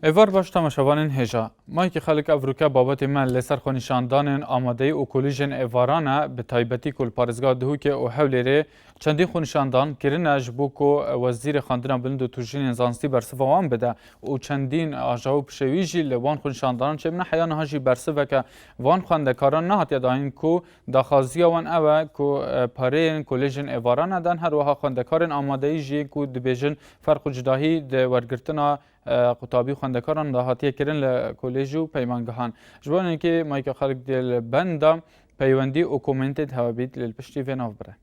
ایوار باش تماشاوان هجا مایی که خلق افریقا بابت من لسر خونشاندان آماده او کلیژن ایوارانه به تایبتی کل پارزگاه دهو که او حولیره چندین خونشاندان کرن اجبو که وزیر خاندان بلند و توجین زانستی برسف وان بده او چندین آجاو پشویجی لوان خونشاندان چه من حیان هاجی برسف که وان خواندکاران نهات یاداین که داخازی وان اوه که پاره کلیژن ایوارانه دن هر وها خواندکارن آماده جی که دبیجن فرق جداهی د ورگرتنا قطابی خواندکاران دهاتی کردن لکولیجو پیمانگهان جوانی که مایک خالق دل بندا پیوندی او کومنتد هوا بید للپشتی و ناف بره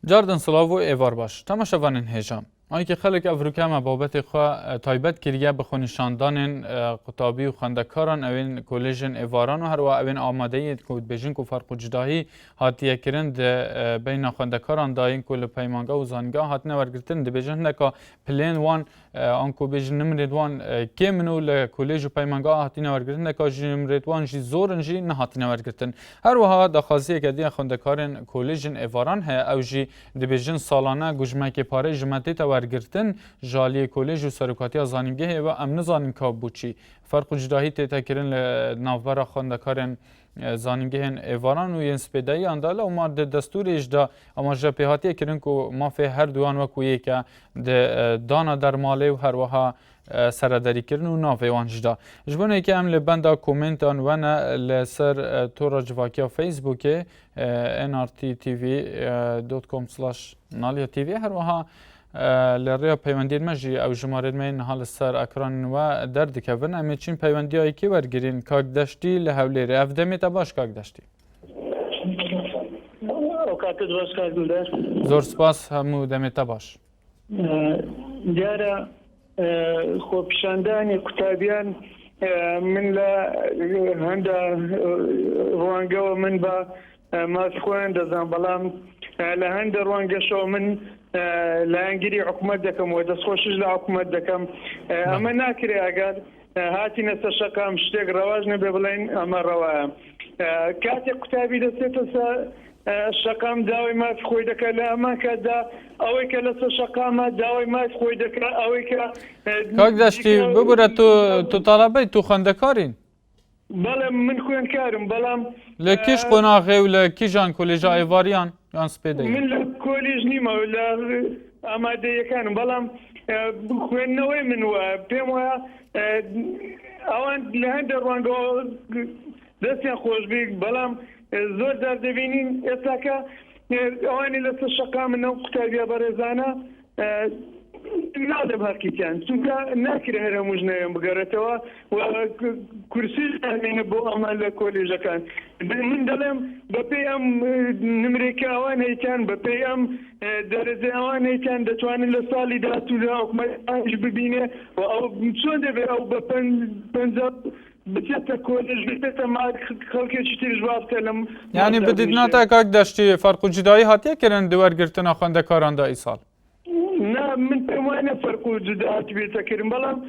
جاردن سلاو و ایوار باش تماشاوان هجام آنی که خلق افریقا ما بابت خوا تایبت کریه به خونشاندان قطابی و خواندکاران اوین کلیژن ایواران و هر و اوین آماده اید که بیجن که فرق جداهی هاتیه کرند بین خواندکاران داین کل پیمانگاه و زانگاه هات نورگرتن بیجن که پلین وان آنکو بیجن نمرید وان که منو لکلیج و پیمانگاه هاتی نورگرتن که نمرید وان جی زورن جی نه هاتی نورگرتن هر و ها دخازی کدی خواندکاران کلیژن ایواران ها او جی بیجن سالانه گوجمه که پاره جمعتی ورگرتن جالی کلیج و سرکاتی زانینگه و امن زانین که بوچی فرق جداهی تکرن نوبر خواندکارن زانینگه ایواران و ین سپیدایی انداله و ما دستور اجدا اما جپیهاتی کرن که ما فی هر دوان وکویه که دانا در ماله و هر وها سرداری کرن و ناوی وانجدا جبونه که هم لبنده کومنت آنوانه لسر تورا جواکیا فیسبوکه nrttv.com/nalia.tv هر وها لریا پیوندی مجی او جمارد من حال سر اکران و درد کردن اما چین پیوندی هایی که ورگیرین کاک داشتی لحولی ری افدمی تا باش کاک داشتی زور سپاس همو دمی تا باش دیاره خوب شاندانی کتابیان من لهنده روانگه و من با ماسخوان دزان بلام لهنده روانگه شو من لانجري حكومت دكم ودسخوشج لحكومت دكم اما ناكري اقل هاتي نستشقى مشتاق رواجنا ببلين اما روايا كاتي كتابي دستيتا الشقام داوي ما في خوي دكا لا ما كدا اويك لسه شقامه داوي ما في خوي دكا اويك كاك داشتي ببره تو طلبي تو خندكارين بلا من خوين كارم بلا لكيش قناغي ولا كيجان كوليجا ايفاريان يان سبيدي من كوليج نيما ولا اما دي كان بلا خوين نوي من بيموا اوان لهندر وانغو دستيان خوش بيك بلا زور دار دبينين اساكا اواني لسه الشقا من كتابيا برزانا نادم هاكيتان سوكا ناكر هذا مجنى بقرتوا وكرسي من بو عمل كوليجا كان من دلم ببي ام نمريكا وانا كان ببي ام درجه وانا كان دتواني لصالي داتو لا ما ببينه او شلون دبي او بنزل بتاتا كوليج بتاتا مع خلقي شتي جواب كلام يعني بدينا تا كاك داشتي فرق جداي هاتيه كرن دوار گرتنا خواندکاران دا ایسال نه من پیمانه فرق جداات بیت کریم بلام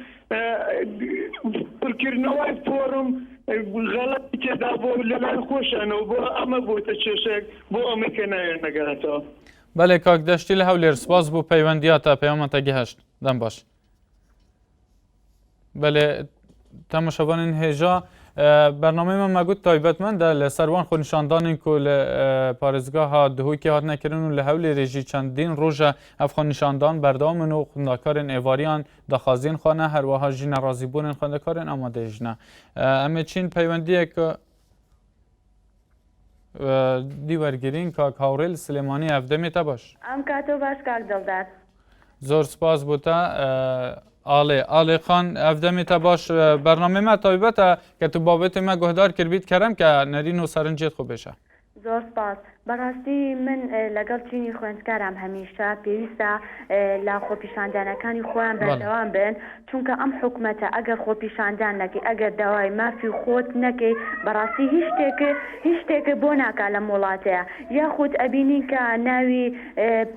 فکرنوای فورم غلطی که دابو لمن خوشانه و با اما بو تششک بو امکنه نگرتا بله کاک داشتی لحول رسپاس بو پیوندیاتا پیامتا گهشت دم باش بله تماشاوان هجا برنامه من مگود تایبت من در لسروان خونشاندان کل پارزگاه ها دهوی که هات نکرن و لحول رژی چندین روژ افغان نشاندان بردامن و خندکارن ایواریان دخازین خانه هر وها جی نرازی بونن خندکارن آماده جنه اما چین پیوندیه که دیورگیرین که کاورل سلیمانی افدمی تا باش ام کاتو باش کاک دلدار زور سپاس بوده آله خان افدمی تا باش برنامه ما تایبت که تو بابت ما گهدار کربید کرم که نرین و سرنجیت خوب بشه زور سپاس بەڕاستی من لەگەڵ چینی خوێندکارم هەمیشە پێویستە لە خۆپیشاندانەکانی خۆیان بەردەوام بن چونکە ئەم حکوومەتە ئەگەر خۆپیشاندان نەکەی ئەگەر داوای مافی خۆت نەکەی بەڕاستی هیچ شتێکە بۆ ناکا لە وڵاتەیە یاخود ئەبینین کە ناوی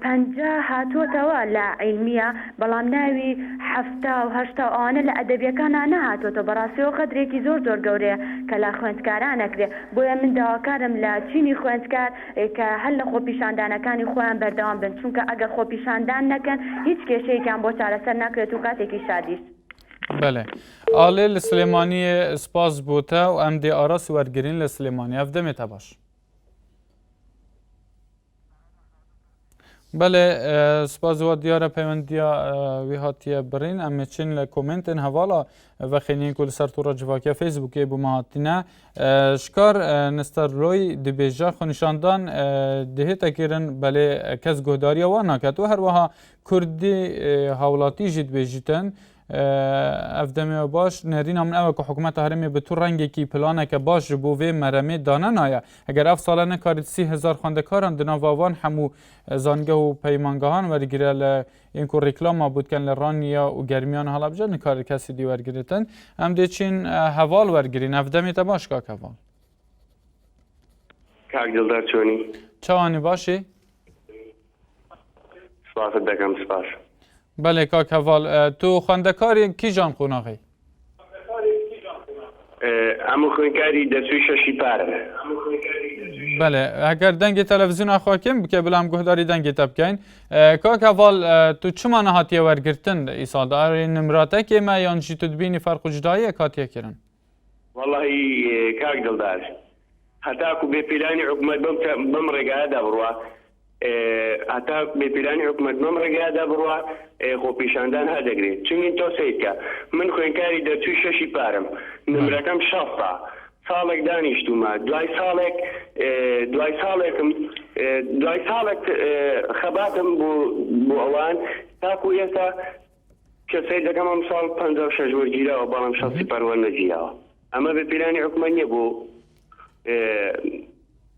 50 هاتوۆتەوە لە عیلمیە بەڵام ناوی 70 و 80 ئەوانە لە ئەدەبیەکانە نەهاتۆتە بەڕاستیەوە قەدرێکی زۆر گەورەیە کە لە خوێندکاران نەکرێ بۆیە من داواکارم لە چینی خوێندکار کە هەر لە خۆپیشاندانەکانی خۆیان بەردەوام بن چونکە ئەگەر خۆپیشاندان نەکەن هیچ کێشەیەکیان بۆ چارەسەر ناکرێت و کاتێکی شادیست. بله آله لسلیمانی سپاس بوده و ام دی آراس ورگرین لسلیمانی افدمت باش. بله سپاس و دیاره پیوندیا وی هاتیه برین ام چین لکومنت ان حوالا و خینین کل سر تو راجواکی فیسبوکی بو مهاتینه شکار نستر روی دبیجا خونشاندان دهه تکیرن بله کس گهداری وانا کت و هر وها کردی حولاتی جد بیجیتن افدمی باش نرین من اوه که حکومت هرمی به تو رنگی کی پلانه که باش بوه مرمی دانه نایه اگر اف ساله نکارید 30,000 خواندکاران دناوان همو زانگه و پیمانگاهان ورگیره این که ریکلام بود کن لرانیا و گرمیان حالا بجا نکارید کسی دی ورگیرتن هم دی چین حوال ورگیرین افدمی باش که حوال کاک دلدار چونی چوانی باشی؟ سپاس دکم سپاس بله کاک حوال تو خواندکاری کی جان قوناغی؟ امو خوینکاری دسوی ششی پاره بله اگر دنگ تلویزیون اخواکیم که بلام گهداری دنگ تبکین کاک حوال تو چما نهاتیه ورگرتن ای سال داره نمراته که ما یانجی تدبینی فرق و جدایی کاتیه کرن؟ والله کاک دلدار حتی اکو بپیلانی حکومت بمرگه دا بروا حتی بپیلانی حکومت بمرگه دا بروا خو پیشاندان ها دەگرێت چونین تۆ سیدکە من خوێنکاری دەرچووی شەشی پارم نمرەکەم 6 ساڵێک دانیشتومە دوای ساڵێک خەباتم بۆ ئەوان تاکو ئێستا کەسەی دەکەم ئەم ساڵ 56 وەرگیراوە بەڵام شەسی پەروە نەگیراوە ئەمە بەپیلانی حکومەت نییە بۆ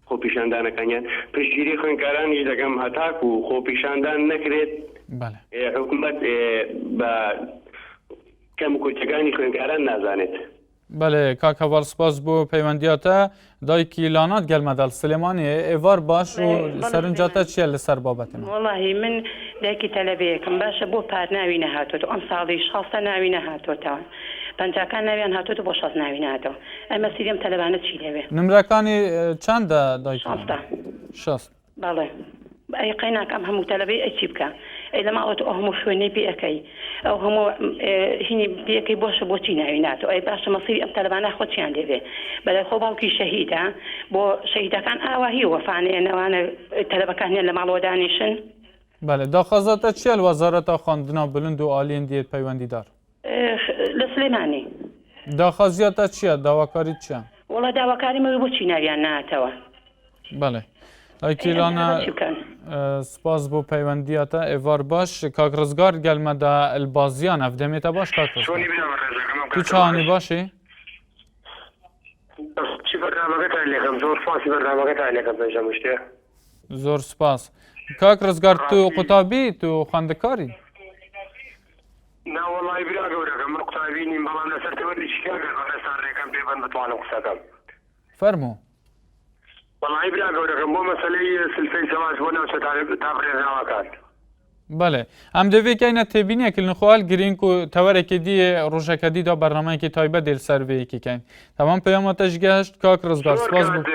خۆپیشاندانەکانیان پشتگیری خوێنکارانی دەکەم هەتاکو خۆپیشاندان نەکرێت حکومت با کم کوچکانی خوێنکاران نازانێت. بله کاک حوال سپاس بو پیوندیاته دای کیلانات گلمدال سلیمانی ایوار باش و سرنجاته چیه لسر بابتنا؟ والله من دایکی تەلەبەیەکم باشە بۆ پار ناوی نەهاتۆت ئەم ساڵی 6 ناوی نەهاتۆتەوە پەنجاکان ناویان هاتۆت بۆ 6 ناوی نهاتەوە ئەمە سیریم تەلەبانە چی لەوێ نمرەکانی چەندە دایکی؟ 6 بەڵێ ئەی قەیناک ئەم هەموو تەلەبەی ئەچی بکە ئەی لە ماوەت ئەو هەموو خوێنەی پێ ئەەکەی ئەو هەموو هینی پێەکەی بۆشە بۆچی ناوی ناتۆ ئەی باشە مەسیری ئەم تەلەبانە خۆچیان لێوێ بەلای خۆ باوکی شەهیدە بۆ شەهیدەکان ئاواهی وەفانەیە نەوانە تەلەبەکانیان لە ماڵەوە دانیشن. بله داخوازاتە چیە وەزارەتە خواندنا بلند و عالیین دیت پەیوەندیدار؟ لە سلێمانی. داخوازیاتە چیە؟ داواکاری چیە؟ وڵا داواکاریمەوە بۆچی ناویان نهاتەوە؟ بله ایکیلانه سپاس بو پیوندیاته ایوار باش کاک رزگار گلمه دا البازیان افدمیت باش کاک رزگار تو چهانی باشی؟ چی برنامه تعلیقم زور فاسی برنامه تعلیقم بجا مشته زور سپاس کاک رزگار تو قطابی تو خواندکاری؟ نه والله برا گورکم من قطابی نیم بلام لسر توری شکر کنم سر ریکم پیبند بتوانم قصدم فرمو والله برا گورکم بو مسئله سلسله سواس بو نوچه تابریز نواکات بله ام دوی که اینا تبینیه که نخوال گرین که توره که دی روشه که دی دا برنامه که تایبه دیل سروی که کن تمام پیاماتش گشت کاک رزگار سپاس بود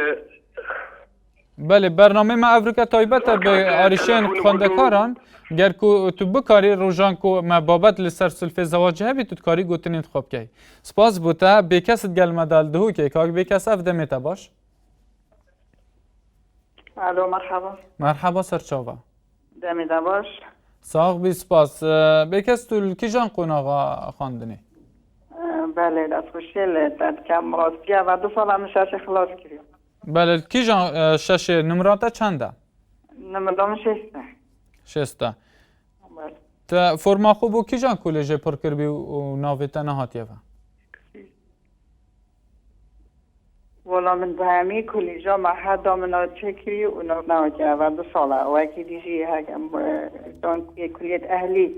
بله برنامه ما افریقا تایبه تا به آریشین خواندکاران گر که تو بکاری روژان که ما بابت لسر سلفه زواجه بی تو کاری گوتن انتخاب که سپاس بوده به کست گلمه دال دهو که کاک به کس افدمیت باش الو مرحبا سرچاوه دمیده باش ساق بی سپاس بکس تو کی جان قوناغا خواندنی؟ بله دست خوشی لیتد کم راستیه و 2 سال هم شش خلاص کردیم بله کی جان شش نمراته چنده؟ نمرام 6 بله تا فرما خوب و کی جان کلیجه پر کربی و ناویتا نهاتیه و؟ والله من بهمی کلیجا محد دامنا چکری و نواجه و 2 ساله و اکی دیجی هکم دان کلیت اهلی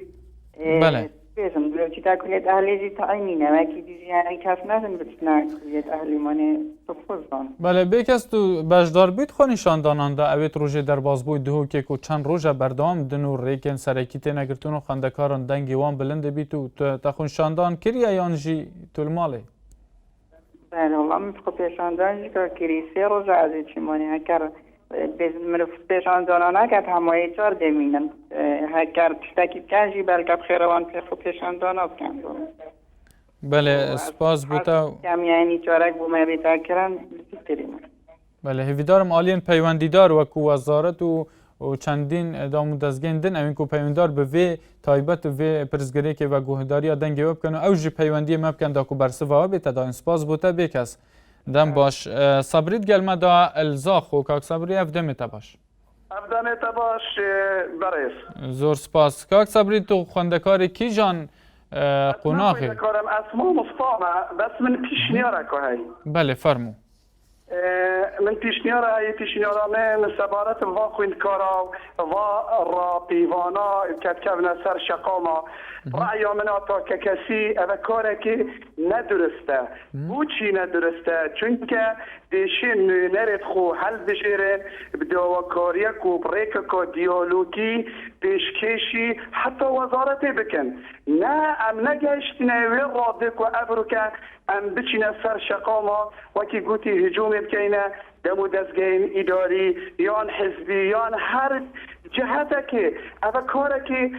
بله. بیزم دلوچی تا کلیت اهلی جی تعینینه و اکی دیجی هنی کس نزن بتنا کلیت اهلی مانه تفوز دان. بله بیکس تو بجدار بیت خونیشاندانان دا اوید روژه در بازبوی دهو که کو چند روژه بردام دنو ریکن سرکیتی نگرتون و خندکاران دنگی وان بلنده بیتو تا خونشاندان کریه یان جی طول ماله؟ بله والله من خب پیشاندان جی که کری 3 روز عزیز چی مانی هکر من پیشاندانان هکر همایی 4 دمینن هکر تشتکی کنجی بلکه بخیروان پیشاندان ها بکن. بله سپاس بوتا. کم یعنی 4 بومه بیتا کرن بیتریم. بله هیویدارم آلین پیوندیدار وکو وزارت و چندین دامو دزگین دن اوین کو پیوندار به وی تایبت و وی پرزگری که و گوهداری دنگی وب کنه او جی پیوندی مبکن دا کو برسوا بیت دا سپاس بوتا بیکس دم باش صبرید گلمه دا الزاخ و کاک صبری افدم باش افدم باش برس زور سپاس کاک صبری تو خواندکار کی جان قناغی کارم اسمو مصطفى بس من پیشنیاره که هی بله فرمو من پیشنیاره من سبارت و خویندکارا و را پیوانا کتکبنا سر شقاما رأی من آتا که کسی او کاره که ندرسته او چی ندرسته چون که دیشین نرد خو حل بشیره بدواکاری کو بریک کو دیالوگی پیشکشی حتی وزارت بکن نه ام نگشت نوی راده کو ابرو که ام بچینه سر شقاما وکی گوتی هجوم بکنه دمو دزگین اداری یان حزبی یان هر جهته که او کاره که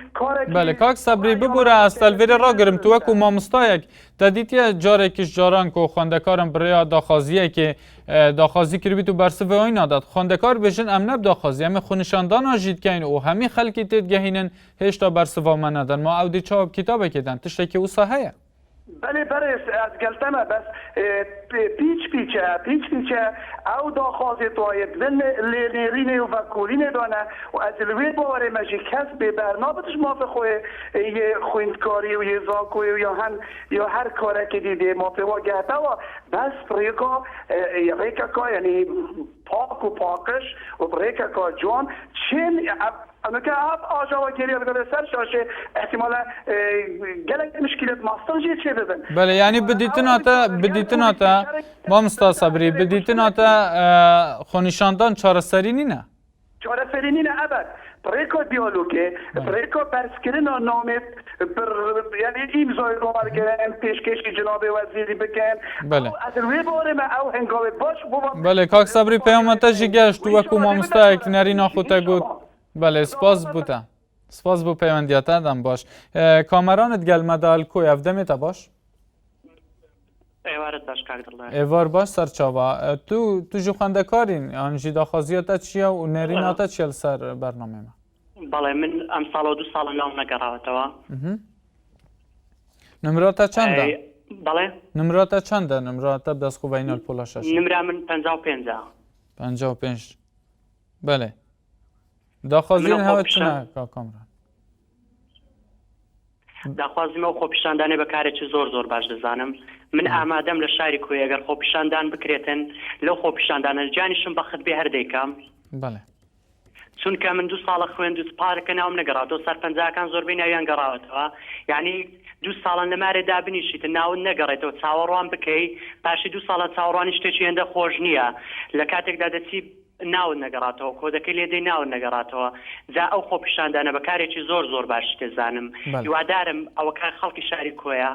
بله کاک صبری ببوره استلویر را گرم تو وکو مامستایک دادیتی جاره کش جاران کو خواندکارم برای داخازیه که داخازی کردی تو برسه و این عادت خواندکار بشن ام نب داخازی همه خونشاندان آجید که این او همه خلکی تید گهینن هشتا برسه و من ندن ما اودی چاب کتابه کدن تشته که او صحیه بله برس از گلتمه بس پیچه او داخازی توید لیرینه و کولینه دانه و از الوی باوره مجی کس به برنامهش موافقه یه خویندکاری و یه زاکوی یا هر کاره که دیده موافقه گهده و بس ریکا یعنی پاک و پاکش و ریکا جان چین اما که آجا و گریه بگذاره سر شاشه احتمالا گلک مشکلت ماستانجی چه ببین بله یعنی بدیتن آتا با مستا صبری بدیتن آتا خونیشاندان چارەسەری نینه چارەسەری نینه ابد بریکو دیالوگه بریکو برسکرین نامت یعنی ایمزای رو برگرن پیشکشی جناب وزیری بکن بله از روی باره من او هنگاوه باش بله کاک صبری پیامتا جی گشت تو وکو مامستا یک نرینا خوته گود بله سپاس بوده سپاس بو پیوندیاتا دم باش کامرانت گلمه دال کوی افدمی تا باش ایوارت باش کاک دلار ایوار باش سرچاوا تو جو خواندکارین آنجی داخازیاتا چیه و نریناتا چیه سر برنامه ما بله من ام سال و 2 سال نام نگراوتوا نمراتا چنده؟ بله نمراتا چنده؟ نمراتا بدست خوب این الپولا شاشه نمره من 55 بله داخازین هوا چنه کامران داخوازیم و خۆپیشاندانێ بەکارێکی زۆر باش دەزانم من ئامادەم لە شاری کوێ ئەگەر خۆپیشاندان بکرێتن لەو خۆپیشاندانە جانیشم بەخت بێ هەر دەیکەم بله چونکە من 2 ساڵە خوێند و پارەکە ناوم نەگەڕاوەوە سەرپەنجاکان زۆربەی ناویان گەڕاوەتەوە یعنی 2 ساڵە لەمارێدا بنیشیتە ناون نەگەڕێتەوە چاوەڕوان بکەی پاشی 2 ساڵە چاوەڕوانی شتێکی هێندە خۆش نییە لە کاتێکدا دەچی ناون نەگەڕاتەوە کۆدەکەی لێدەی ناون نەگەڕاتەوە جا ئەو خۆپیشاندانە بەکارێکی زۆر باش دەزانم هیوادارم ئەوە کار خەڵکی شاری کۆیە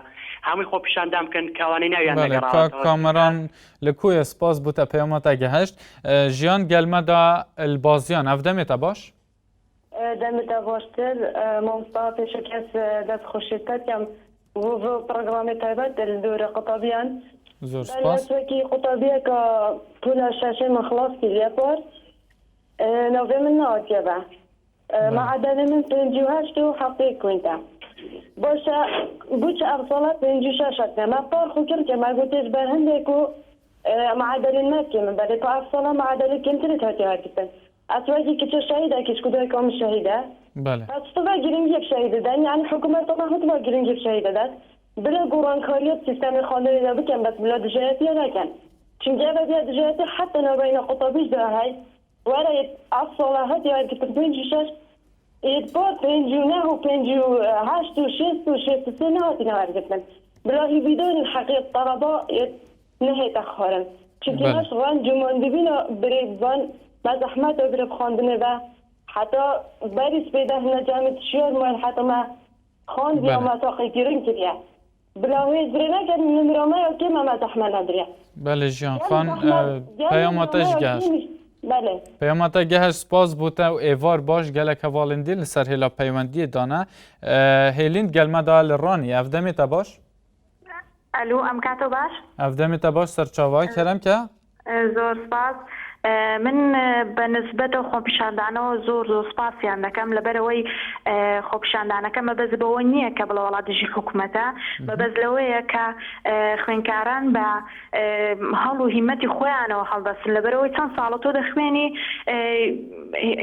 هەمووی خۆپیشاندان بکەن کەوانەی ناویان نەگەڕاوەتەوە کامران لە کوێ سپاس بوتە پەیامەتە گەهشت ژیان گەلمەدا البازیان ئەفدەمێتە باش دەمێتە باشتر مامۆستا پێشکەس دەست خۆشیەکەم بۆ پرۆگرامی تایبەت دەرزدورە قوتابیان زۆر سپاس وەکی قوتابیەکە پولە شەشەی من خلاص کردیە پۆر نەوێ من ناوەتیەبە معدەنە من 58 و هەفتەی کوینتە باشە بووچە ئەفساڵە 56 نەمە پار خو کرد کە مەگوتێش بەر هەندێک و معدەلی نەکێ من بەرێ پا ئەفساڵە معدەلی کەمترت هەتی هەتیتن ئەتوەکی کچە شەهیدە کچکودای کام شەهیدە بله ئەتوبە گرنگیەک شەهیدەدەن یعنی حکومەت تۆمە هەتوبە گرنگیەک شەهیدەدەت بلا گۆڕانکاریەت سیستەمی خواندنیدا بکەن بەس بلا دژایەتیە نەکەن چونکە بەبێ دژێتە حتى نەبینە قوتەبیش داهای وەرە ئاسۆڵە هەتی وەرگتن 5 بۆ 5 و 5 و 6 و 6 نهاتی نەوەرگتن براهی بدون الحقيقة طلبة نهيت أخرا چونکە هەش ڕەنج و ماندبینە برێبان بە زەحمەت و برێ بخواندنێ بە حتا بەریس پێدا هەنەجامێت شێرمان حتەمە خواندی ئەمە تاقی گرنگ کردە بلاوێز برێ نەکرد نمرەمەیە کێمە مە زەحمە نەدرێ بله جیان خان پیاماتش گشت بله پیامات گهش سپاس بوده و ایوار باش گله که والندی لسر هلا پیوندی دانه هلیند گلمه دال رانی افدمی تا باش الو ام کاتو باش افدمی تا باش سرچاوای کرم که زۆر سپاس من بەنسبەتە خۆپیشاندانەوە زۆر سپاسیان دەکەم لەبەرەوەی خۆپیشاندانەکەمە بەس بەوە نییە کە بڵە وڵات دژی حکوومەتە بەبەز لەوەیە کە خوێنکاران بە هەڵ و هیمەتی خۆیانەوە هەڵدەستن لەبەرەوەی چەند ساڵە تۆ دەخوێنی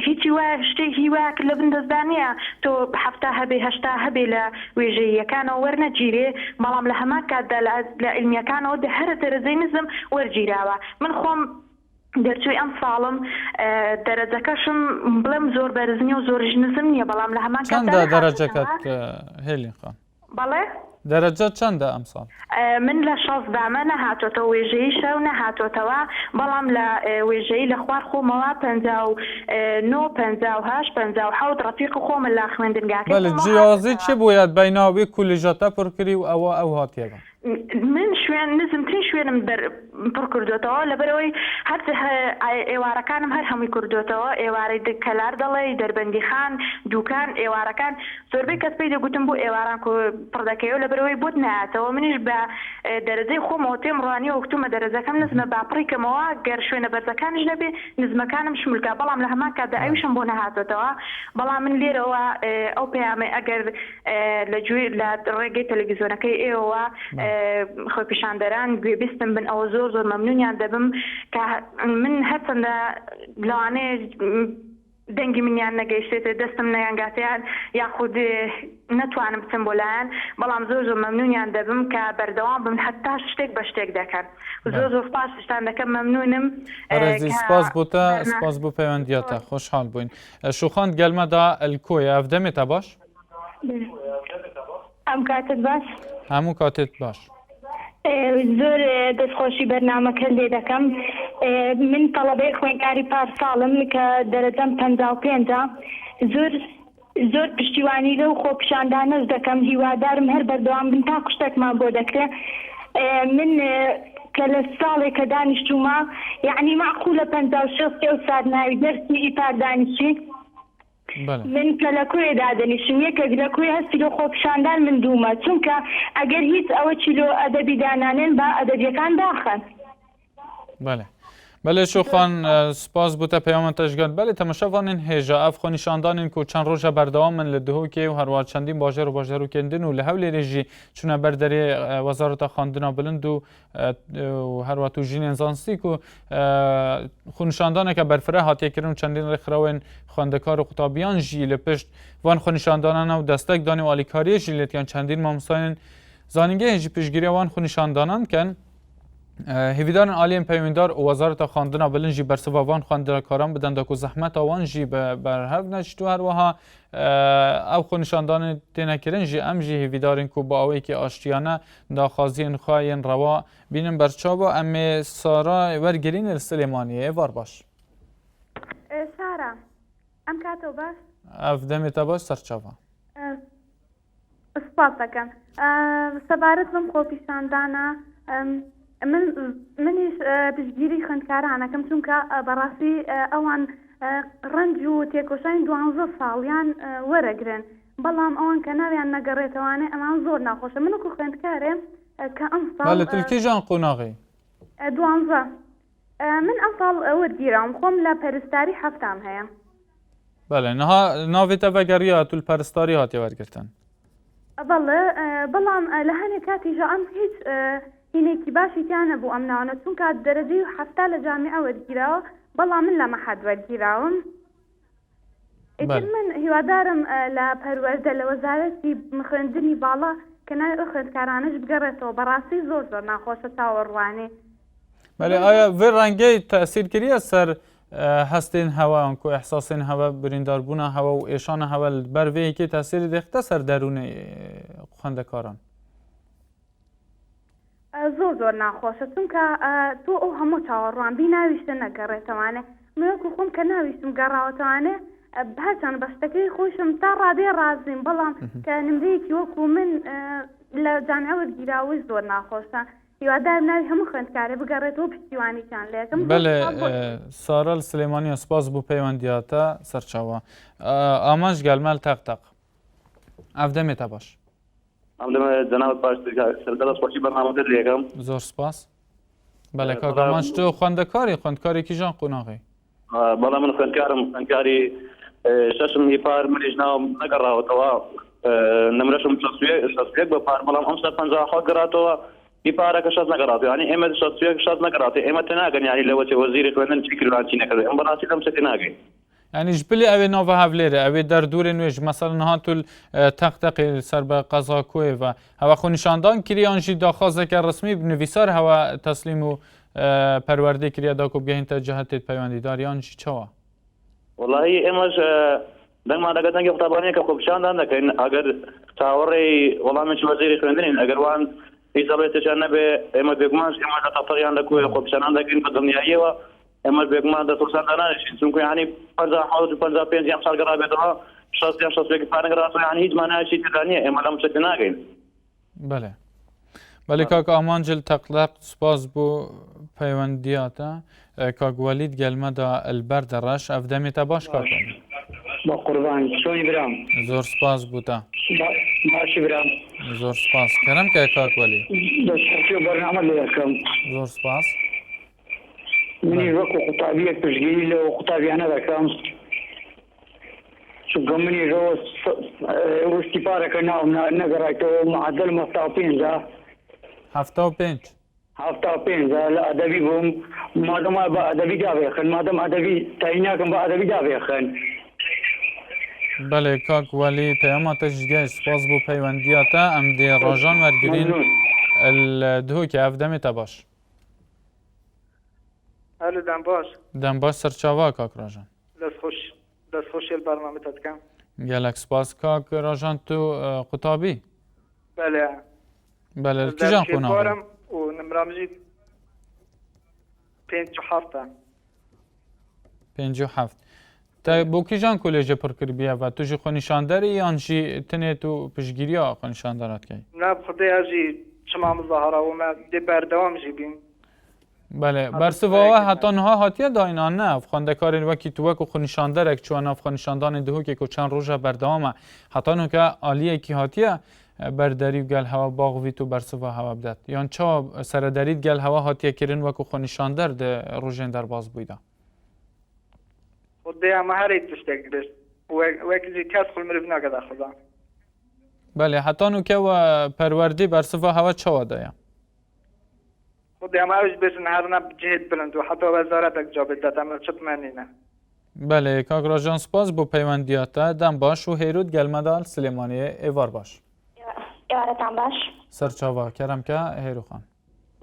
هیچی وایە شتێکی وایە لە بندەستدانە تۆ 7 هەبێ 8 هەبێ لە وێژەیەکانەوە وەرنەگیرێ بەڵام لە هەمان کاتدا لە علمیەکانەوە هەرە دەرەجەی نزم وەرگیراوە من خۆم دەرچووی ئەم ساڵم دەرەجەکەشم بڵێم زۆر بەرزنی و زۆرژ نزم نییە بەڵام لە هەمان چەندە دەرەجەکەت هێلین خان بەڵێ دەرەجە چەندە ئەم ساڵ من لە 16 نەهاتۆتەوە وێژەی شەو نەهاتۆتەوە بەڵام لە وێژەی لە خوار خۆمەوە 59 58 57 ڕەفیق خۆمە لا خوێندنگاکە بەڵێ جیازی چی بوویت بەیناوی کولیژەتە پڕکری و ئەو هاتیەوە من شوێن نزمترین شوێنم پڕ کردوێتەوە لەبەرەوەی هەر ئێوارەکانم هەر هەمووی کردوێتەوە ئێوارەی کەلار دەڵێ دەربەندی خان دووکان ئێوارەکان زۆربەی کەس پێی دەگوتم بۆ ئێواران پڕ دەکەیەوە لەبەرەوەی بۆت نایەتەوە منیش بە دەرەجەی خۆمەوە تێم ڕوانی وەکتومە دەرەجەکەم نزمە باپڕیکەمەوە گەر شوێنە بەرزەکانش نەبێ نزمەکانم شمولکە بەڵام لە هەمان کاتدا ئەویشم بۆ نەهاتێتەوە بەڵام من لێرەوە ئەو پەیامێ ئەگەر لە ڕێگەی تەلەڤیزیۆنەکەی ئێوە خۆپیشاندەران گوێبیستم بن ئەوە زۆر زۆر مەمنونیان دەبم کە من هەرچەندە لەوانەیە دەنگی منیان نەگەیشتێتە دەستم نەیانگاتیان یاخود نەتوانم بچم بۆ لایەن بەڵام زۆر زۆر مەمنونیان دەبم کە بەردەوام بم حتا شتێک بە شتێک دەکەن زۆر زۆر سپاسشتان دەکەم مەمنونم سپاس بوتە سپاس بۆ پەیوەندیاتە خۆشحاڵ بووین شوخاند گەلمەدا ئەلکۆیە ئەفدەمێتە باش ئەم کاتت باش هەموو کاتێت باش زۆر دەستخۆشی بەرنامەکە لێ دەکەم من تەڵەبەی خوێندکاری پارساڵم کە دەرەجەم 55 زۆر پشتیوانی لەو خۆپیشاندانەش دەکەم هیوادارم هەر بەردەوام بن تا کوشتێکمان بۆ دەکرێت من کە لە ساڵێک کە دانیشتوومە یعنی معقولە 56 ئێو سارناوی دەرسی ئیپاردانیشی من کە لە کوێ دادەنیشم یەکێک لە کوێ هەستی لە خۆپیشاندان من دوومە چونکە ئەگەر هیچ ئەوە چیلۆ ئەدەبی دانانێن بە ئەدەبیەکان داخەن بله شوخان سپاس بوده پیامتش گرد بله تماشاوانین هیجا اف خونیشاندانین کو چند روزه بردوامن لدهو که و هر وقت چندین باجر و باجرو کندن و لحول رژی چون برداری وزارت خواندنا بلند و هر وقت تو جین انسانسی کو خونیشاندانه که برفره هاتی کردن چندین رخراون خواندکار و خطابیان جیل پشت وان خونیشاندانان و دستک دانی و آلیکاری جیلتیان چندین مامساین زانینگه هجی پیشگیری وان خونیشاندانان کن هیویدارن عالیم پیوندار و وزارت خواندنا بلند جی برسوان خواندکاران بدن دکو زحمت آوان جی برهف نشتو هر وها او خونشاندان تینکرین جی ام جی هیویدارن کو با اوی که آشتیانه داخازین خواهین روا بینن برچابا ام سارا ورگرین السلیمانیه وار باش سارا ام کاتو باش افدمی تباش سرچابا سپاس دەکەم سەبارەت بەم خۆپیشاندانە منیش پشتگیری خوێندکارانەکەم چونکە بەڕاستی ئەوان ڕەنج و تێکۆشانی 12 ساڵیان وەرەگرن بەڵام ئەوان کە ناویان نەگەڕێتەوانێ ئەمان زۆر ناخۆشە من وەکو خوێندکارێ کە ئەم ساڵ تلکیژان قۆناغی 12 من ئەم ساڵ وەرگیراوم خۆم لە پەرستاری هەفتام هەیە بله ناوێتە بەگەڕیا تول پەرستاری هاتی وەرگرتن بەڵێ بەڵام لە هەنێک کاتیژە ئەم هیچ هینێکی باشی تیان نەبوو ئەم ناوانە چونکە دەرەجەی 7 لە جامیعە وەرگیراوە بەڵام من لە مەحەد وەرگیراوم ئیتر من هیوادارم لە پەروەردە لە وەزارەتی خوێندنی باڵا کە ناوی ئەو خوێندکارانەش بگەڕێتەوە بەڕاستی زۆر زۆر ناخۆشە چاوەڕوانێ بله آیا وی رنگی تأثیر کریه سر هستین هوا انکو احساسین هوا بریندار بونا هوا و ایشان هوا بر وی که تأثیر دیخته سر درون خوندکاران زۆر زۆر ناخۆشە چونکە تۆ ئەو هەموو چاوەڕوان بی ناویشتە نەگەڕێتەوانێ منوەکو خۆم کە ناویستم گەڕاوەتەوانێ بەچەند بەشتەکەی خۆشم تا ڕادێ ڕازیم بەڵام کە نمرەیەکی وەکو من لە جانەوەت گیراوی زۆر ناخۆشە هیوادارم ناوی هەموو خوێندکارێ بگەڕێتەوە پشتیوانیتان لێکم بله سارال سلێمانی سپاس بۆ پەیوەندیاتە سەرچاوە ئاماژ گەلمەل تەق ئەف دەمێتە باش جناب باش سەردەڵ سپۆرتی بەرنامەکەت لێکەم زۆر سپاس بەڵێ کاکەمانش تۆ خوێندەکاری ژان قوناغی بەڵام من خوێندکاری شەشم هیپار منیش ناوم نەگەڕاوەتەوە نمرەشم شەستێک بە پار بەڵام ئەم 157 گەڕاتەوە هیپارەکە شەست نەگەڕاتەوە یعنی ئێمە شەست نەگەڕاتێ ئێمە تێناگەن یعنی لەوە وەزیری خوێندن چی کردوان چی نەکردێ ئەم بەڕاستی لەم شتێ ناگەین يعني جبلي أوي نوفا هافليري أوي دردور نويج مثلا هاتول تقتقي سر بقضا كويفا هوا خونشاندان كريان جي داخازك الرسمي بنويسار هوا تسليمو پروردي كريا داكو بجهين تجهت البيواندي داريان جي چوا والله إماش دنما دقتن كي خطابانية كخوبشاندان لكن أجر تاوري والله من وزيري خوندين أجر وان إسابة تجنب إما بيجماش إما تطريان لكوي خوبشاندان لكن بدنيا أيوة اما بگمان در توسان دانشین چون که یعنی 55 یم سال قرار بدها 60 پارن قرار یعنی هیچ معنی چیزی دانیه اما لام چه نگین بله کاک آمانجل تقلق سپاس بو پیوندیاتا کاک ولید گلمه دا البرد رش افدمی تباش کاک با قربان شوی برام زور سپاس بوتا باشی برام زور سپاس کرم که کاک ولید دستشو برنامه لیکم زور سپاس منی وەکو قوتابیەک پشتگیری لە قوتابیانە دەکەم چونکە منی وشتی پارەکە ناوم نەگەڕایتەوە معدل 75 لە ئەدەبی بووم مادەما بە ئەدەبی دابێخن مادەم ئەدەبی تایی ناکەم بە ئەدەبی دابێخن بله کاک ولی پیاما تشجیه سپاس بو پیوندیاتا ام دی راجان ورگرین الدهو که افدمی تباش الو دنباش سرچاوا کاک راجان دست خوشی البرنامه تدکم گلک سپاس کاک راجان تو قطابی بله کی جان قناغی و نمرامجی 57 تا بو کی جان کلیج پر کربیه و تو جی خونیشانداری یان جی تنه تو پشگیریا خونیشاندارات کی نه بخدای جی شما مظاهره و ما دی بردوام جی بیم بله برسواوا حتی نها هاتیه داینان نه افخاندکارین وکی تو وکو خونیشاندرک چون افغانستان دهو که چند روزه بردوامه حتی نو که عالیه کی هاتیه برداری گل هوا باغوی تو برسوا هوا بدت یان چا سردرید گل هوا هاتیه کرین وکو خونیشاندر ده روزن در باز بوده خدای ما هر ایت تشتک بس وکی کس خل مرف نگذا خدا بله حتی نو که پروردی برسوا هوا چا دایم خدای ما اوج بس نهارنا جهد بلند و حتی وزارتک جا بدت اما چط منینه بله کاک راجان سپاس بو پیوندیاتا دم باش و هیرود گلمدال سلیمانی ایوار باش ایوارتان باش سرچاوا کرم که هیرو خان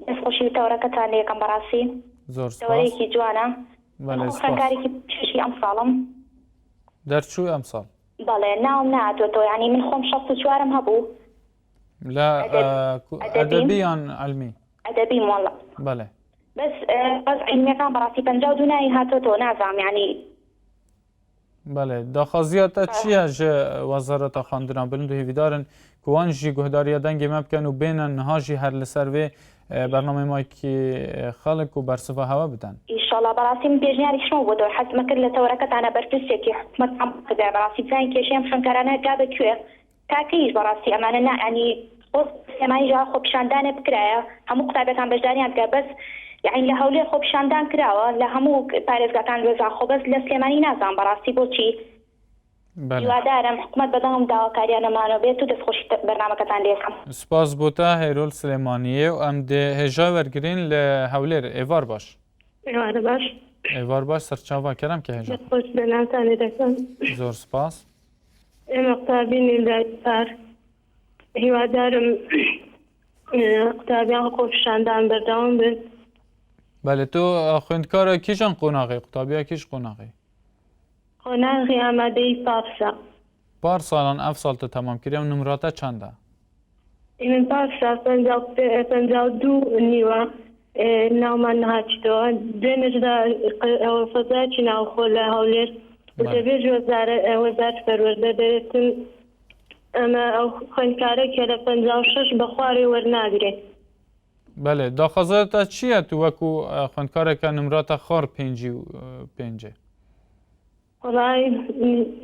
دست خوشی تورکتان لیکم براسی زور سپاس دوریکی جوانا بله سپاس خنکاریکی چشی امثالم در چو امثال بله ناوم نعدو تو يعني من خوم 64 هبو لا ادبيان علمي ادبي والله بله بس علمي كان براسي 52 هاتو تو نازم يعني بله داخازیات چیه جه وزارت خواندن بلند و هیویدارن کوان جی گهداری دنگ مبکن و بین نها جی هر لسر و برنامه ما که خلق و برسفه هوا بدن ان شاء الله براسي من بيجناري شنو بدو حتى ما كل توركت انا برتسك حكومه عم كذا براسي زين كيشين فنكرنا جاب كيف تاكيج براسي امانه يعني قص ما يجا خب شاندان بكرايا هم قطابتان بجداريان بس يعني لهولي خب شاندان كراوا لهمو بارزگاتان وزا خب بس لسليماني نازم براسي بوچي بله یوادارم حکومت بدهم داواکاریان مانو بیتو دست خوش برنامه‌کتان لیکم سپاس بوتا هیرول سلیمانیه و ام ده هجا ورگرین لحولیر ایوار باش ایوار باش سرچاوا کرم که هجا خوش بنامتانی دکم زور سپاس مقتابین الدار هیوادارم قطابیان خوب شاندان بردوام بید بله تۆ خوێندکارە کیژان قۆناغی قوتابیا کیش قۆناغی قۆناغی ئامادەی پارسا پار ساڵان ئەف ساڵتە تەمامکردی و نمراتە چەندە؟ من پارسا 52 نیوە ناومان نهاتیتەوە دوێنێشدا فەزایکی ناوخۆ لە هەولێر دەبێژ وەزارەت پەروەردە دەرێتن ئەمە ئەو خوێندکارە کە لە 56 بە خوارێ وەرناگرێت. بله داخوازتە چییە تو وەکو خوێندکارێکە نمراتە خۆر 5 وڵای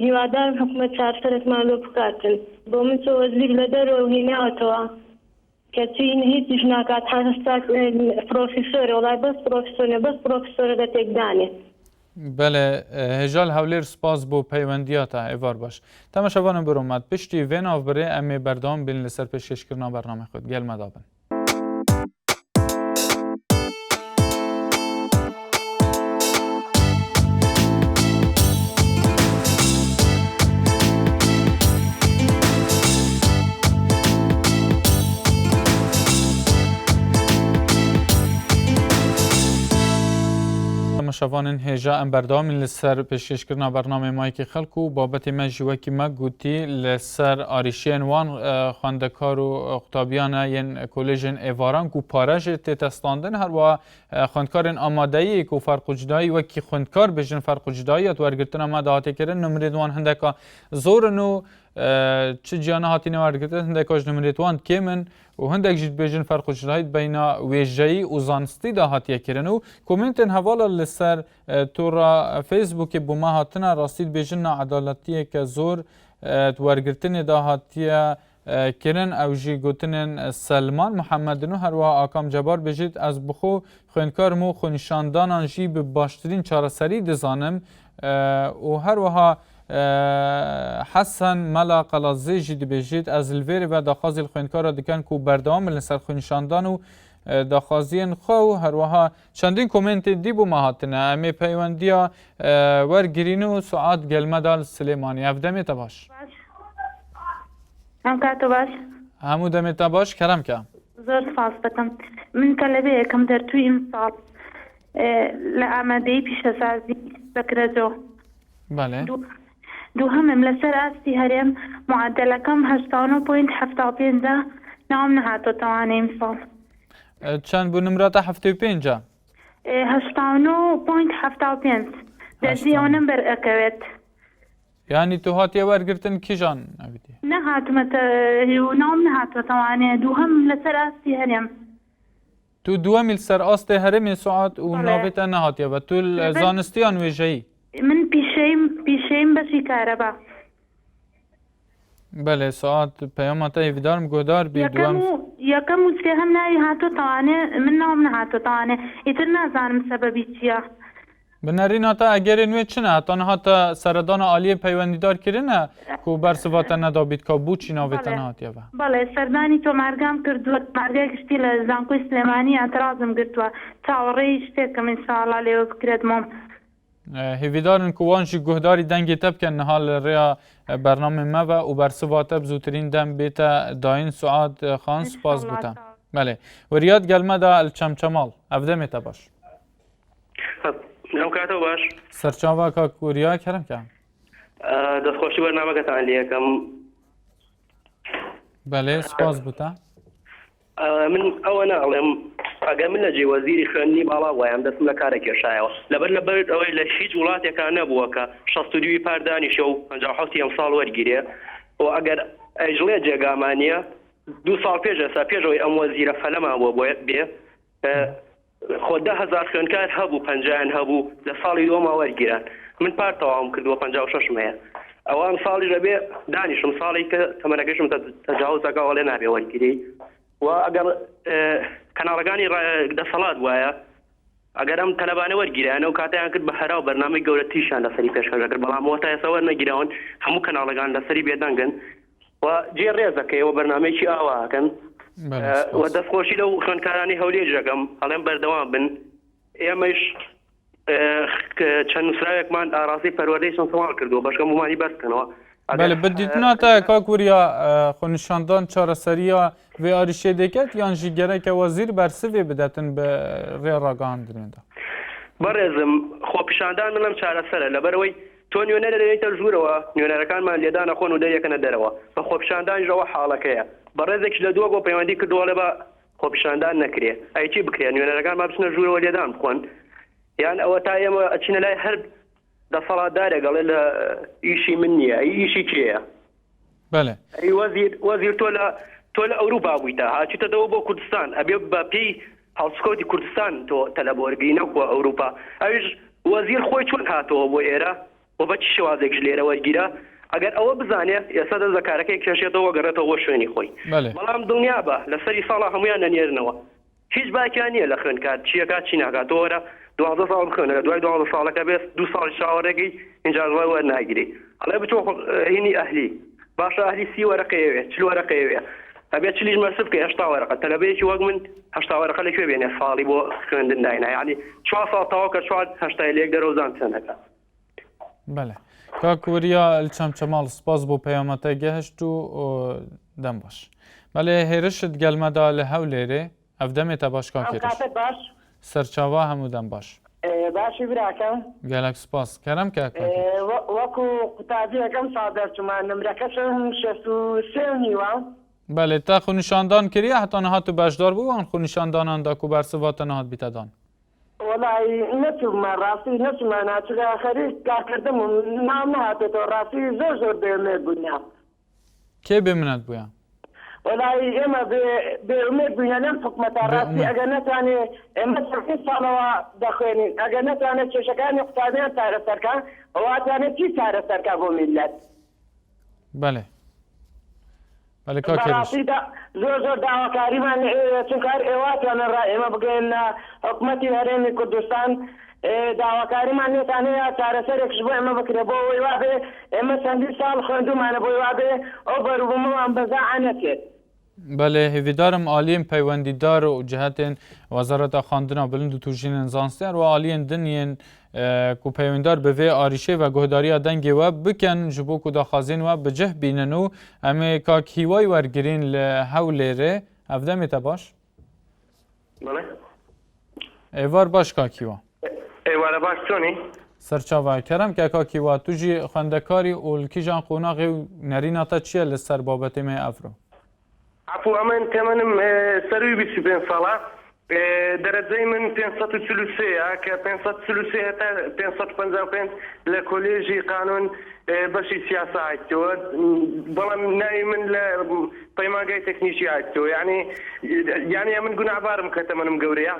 هیوادارم حکومەت چارەسەرێکمان لۆ بکاتن بۆ من چۆ وەزیر لە دەرەوە هێناوەتەوە کەچی هیچیش ناکات هەستا پرۆفیسۆرە وڵای بەس پرۆفیسۆرە بەس پرۆفیسۆرە لە تێکدانێ. بله هێژال هەولێر سپاس بۆ پەیوەندیاتە ئێوار باش تەماشەوانم بڕۆمات پشتی وێ ناوبرێ ئەمێ بەردەوام بین لەسەر پێشکەشکردنا بەرنامەی خۆت گەلمەدا بن. شوانن هێژا ئەم بەردەوامی لەسەر پێشکەشکردنا بەرنامەی مایکی خەڵک و بابەتی مە ژیوەکی مە گوتی لەسەر ئاریشیان وان خوێندەکار و قوتابیانە یەن کۆلێژن ئێڤاران و پارەژێ تێتەستاندن هەروە خوێندکارên ئامادەیەک و فەرقوجدایی وەکی خوێندکار بێژن فەرقوجداییەت وەرگرتنە مە داهاتێکردن نمرێت وان هەندێکە زۆرن و چ جیانە هاتینە وەرگرتن هەندێکاش نمرێت وان کێمن و هەندێک ژیت بێژن فەرقوجداییت بەینە وێژەیی و زانستی داهاتیەکردن و کۆمنتên هەواڵە لەسەر تۆڕە فەیسبووکێ بۆما هاتنە ڕاستیت بێژن نەعەدالەتیەکە زۆر وەرگرتنێ داهاتیە kirin ew jî gotinên Selman Muhammedin û herwiha Akam Cebar bêjit ez bixwe xwendkarim û xwînşandanan jî bi baştirîn çareserî dizanim û herwiha Hesan Mela Qelazê jî dibêjit ez li vêrê ve daxwazê li xwendkara dikin ku berdewam bin li ser xwînşandan û daxwaziyên xwe û herwiha çendîn komentê dîbûma hatine em ê peywendiya wergirîn û Suad Gelmedal Silêmanî ev demê te baş. Em kate baş. Hemû demê te baş kerem ke. Zor spas dikim. Min telebeyekîm dertûyî îmsal li Amedeyî pîşesazî Bekreco. Bele. دوهم لسر أستي هرم معدل كم 89.75 نعم نهاتو تواني مثال چند بو نمرات 75 89.75 دزي او نمبر اكوت يعني تو هاتي ورگرتن كيجان ابيدي نهاتو مت نعم نهاتو تواني دوهم لسر أستي هرم تو دوام لسر أستي هرم ساعات و ناويت نهاتي و تو زانستيان وجهي من پیشیم بسی کاربا بله ساعت پیامات ایویدارم گودار بی دوام یکم مسکه هم نایی هاتو توانه من نام نه هاتو توانه ایتر نزانم سببی چیه بنرین هاتا اگر نوی چنه هاتا نه هاتا سردان عالی پیوندیدار کرنه کو برسوات ندابید که بو چی ناویت نهاتیه با بله سردانی تو مرگم کردو مرگه گشتی لزانکوی سلیمانی اعتراضم گرتو تاوری اشتکم انشاءالله لیو بکرد مام هیویدارن که وانشی گهداری دنگی تب کن حال ریا برنامه ما و برسوات بزوترین دم بیتا داین سعاد خان سپاس بوتا بله و ریاد گلمه دا الچمچمال افده تا باش نام کاتو باش سرچاوا که کوریا کرم که دست خوشی برنامه که تعلیه کم بله سپاس بوتا من اونا علم ئەگەر من لە جێوەزیری خوێندنی باڵا وایەم دەستم لە کارە کێشایەوە لەبەر ئەوەی لە هیچ وڵاتێکان نەبووە کە 62 پاردانیشە و 57 ئەمساڵ وەرگیرێ و ئەگەر ئەژڵێ جێگامانیە 2 ساڵ پێش ئێستا پێشەوەی ئەم وەزیرە فەلەمان بۆ بێ خۆ 10,000 خوێندکار هەبوو 50 هەبوو لە ساڵی دووەما وەرگیران من پار تەواوم کردووە 56 هەیە ئەوە ئەم ساڵیش دەبێ دانیشم ساڵی کە تەمەنەکەشم تەجاوز دەکا وەڵێ نابێ وەرگیری و ئەگەر کەناڵەکانی دەسەڵات وایە ئەگەر ئەم تەلەبانە وەرگیرانە و کاتیان کرد بە هەرا و بەرنامەی گەورە تیشان لەسەری پێشکەشەکرد بەڵام ئەوە تا ئێستا وەرنەگیراون هەموو کەناڵەکان لەسەری بێدەنگن و جێ ڕێز دەکەیەوە بەرنامەیەکی ئاواکەن و دەستخۆشی لەو خوێندکارانی هەولێر دەکەم هەڵێم بەردەوام بن ئێمەش چەند نووسراوێکمان ئاڕاستی پەروەردەی چەند ساڵ کردووە بەشکەم ومانی بەرکەنەوە بله بدیتنا تا کاکوریا خونشاندان چارەسەریە وێ ئاریشێ دەکەت یان ژی گەرەکە وەزیر بەرسێ بدەتن بە ڕێ ڕاگەاندنێدا بەڕێزم خۆپیشاندان منم چارەسەرە لەبەرەوەی تۆ نوێنەر دەێتە ژوورەوە نوێنەرەکانمان لێدانە خۆن و دەیەکەنە دەرەوە بە خۆپیشاندانژەوە حاڵەکەیە بەڕێزێکی لە دووە بۆ پەیوەندی کردووە لە بە خۆپیشاندان نەکرێ ئەیچی بکرێ نوێنەرەکان ما بچنە ژوورەوە لێدان بخۆن یان ئەوە تا ئێمە ئەچینە لای هەر دەسەڵاتدارێک گەڵێ لە ئیشی من نییە ئیشی کێیە بەڵێ ئەی وەزیر تۆ لە ئەوروپا بوویتە هاچیتەوە بۆ کوردستان ئەبێ بە پێی هەڵسکۆتی کوردستان تۆ تەلەبۆرگی نەکوە ئەوروپا ئەویش وەزیر خۆی چۆن هاتەوە بۆ ئێرە و بە چ شێوازێکش لێرە وەرگیرە ئەگەر ئەوە بزانێت ئێستا دەزەکارەکەی کێشێتەوە گەڕێتەوە بۆ شوێنی خۆی بەڵام دڵنیا بە لە سەری ساڵا هەمویان نەنێرنەوە هیچ باکیان نییە لە خوێنکات چیەکات چی ناکات وەرە 12 ساڵ بخوێنە دوای 12 ساڵەکە بێت 2 ساڵی چاوەڕێگەی اینجا وەرناگیری ئەڵێ بچۆ هینی ئەهلی باشە ئەهلی 30 وەرەقەیەوێ 40 وەرەقەیەوێ ئەبێت چلیش مەرسب کە 80 وەرەقە تەلەبەیەکی وەک من 80 وەرەقە لەکوێ بێنێ ساڵی بۆ خوێندن داینە یعنی 4 ساڵ تەواو کە 80 لێک دەرەوزان چەندەکە بەڵێ کاکووریا چەمچەماڵ سپاس بۆ پەیامەتە گەهشت و دەم باش بەڵێ هێرشت گەلمەدا لە هەولێرێ ئەف دەمێتە باش کاکێرش سەرچاوا هەموو دەم باش باشی براکەم گەلک سپاس کەرەم کاک وەکو قوتابیەکەم ساڵ دەرچمان نمرەکەشم 63 نیوە بەڵێ تا خونیشاندان کردیە هەتا نەهات و بەشدار بوو ئەن خونیشانداناندا و بەرسڤاتە نەهات بیتەدان وڵی نەچوومە ڕاستی نەچمان ناچگا خەریک کارکردم و نام نهاتێتەوە ڕاستی زۆر زۆر بێمێ بوونیا کێ بێ منەت بووە وڵی ئێمە بێمێ بووینە لەم حکومەتە ڕاستی ئەگەر نەتوانێ ئێمە سەرکی ساڵەوە دەخوێنین ئەگەر نەتوانێت کێشەکانی قوتابیان چارەسەرکە ئەواتوانێت چی چارەسەرکە بۆ میلەت بەڵێ بەڵێ کاکێرش زۆر زۆر داواکاریمان چونکار ئێواتوانە ڕای ئێمە بگەین حکومەتی هەرێمی کوردستان داواکاریمان نێتانەیە چارەسەرێکش بۆ ئێمە بکرێ بۆ ئەوەی وابێ ئێمە چەندی ساڵ خوێندومانە بۆی وابێ ئەو بەروبوومەوان بەزاع نەکرێت بەڵێ هێویدارم ئالین پەیوەندیدار و جهتên وەزارەتا خواندنا bilind û tûjînên zanster û aliyên diniyên ku peyvîndar bi vê arîşê ve guhdariya dengê we bikin ji bo ku daxwazên we bi cih bînin û em ê kak hîway wergirîn li Hewlêrê ev demê te baş êvar baş kak hîwa êware baş çonî serçava kerem ke kak hîwa tu jî xwendekarî û li kîjan qonaxê û nerîna te çi ye li ser babetê me ev ro عفو ئەمن تێمەنم سەروی 25 ساڵە دەرەجەی من 543 کە 543 هەتا 555 لە کۆلێژی قانون بەشی سیاسە هاتیەوە بەڵام ناوی من لە پەیمانگای تەکنیکی هاتیەوە یعنی من گوناحبارم کە تەمەنم گەورەیە